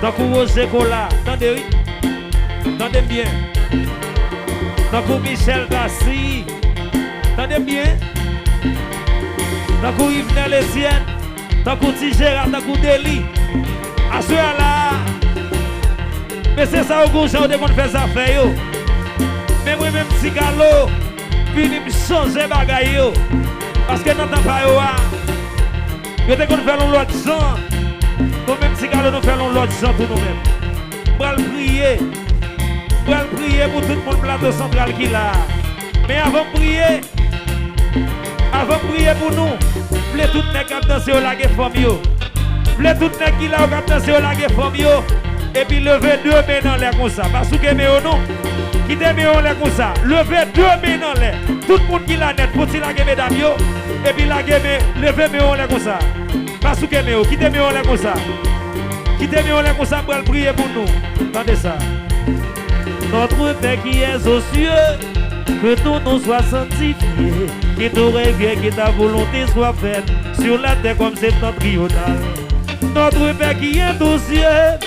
Tant que Rosé Cola, attendez, oui. Attendez bien. Tant que Michel Gassi, attendez bien. Tant que Yves Etienne, tant que Tigera, tant que Deli. À ce là, mais c'est ça au gouvernement de qu'on fait ça faire. Mais moi-même, si Galo, vini me changer bagaille yo. Parce que n'entend pas yo. Yo te qu'on fait l'autre sang. Nous-mêmes, si Galo nous faisons l'autre sang pour nous-mêmes. Bral prier. Bral prier pour tout le monde plateau central qui là. Mais avant de prier pour nous, voulez tout le monde qui danser au lac femme yo. Voulez tout le monde qui là qui danser au lac femme yo. Et puis lever deux mains dans l'air comme ça. Parce que mais non. Qui te met en l'air comme ça. Lever deux mains dans l'air. Tout le monde qui l'a net pour si la gueule mesdames yo. Et puis la gueule lever main en l'air comme ça. Parce que mais qui te met en l'air comme ça. Qui te met en l'air comme ça pour prier pour nous. Attendez ça. Notre Père qui est aux cieux, que tout nous soit sanctifié, que ton rêve, que ta volonté soit faite sur la terre comme septentrionale. Notre Père qui est aux cieux,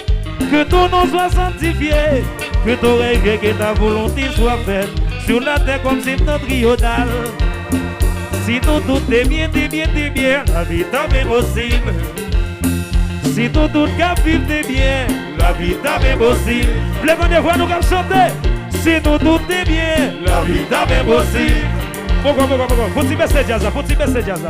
que ton nom soit sanctifié, que ton rêve, que ta volonté soit faite sur la terre comme septentrionale. Si nous tout t'es bien, la vie est possible. Si nous tout cap vivre t'es bien, la vie est possible. Les bonnes voix nous cap chanter. Si nous tout t'es bien, la vie est possible. Pourquoi, faut-il baisser jazz, faut-il baisser jazz.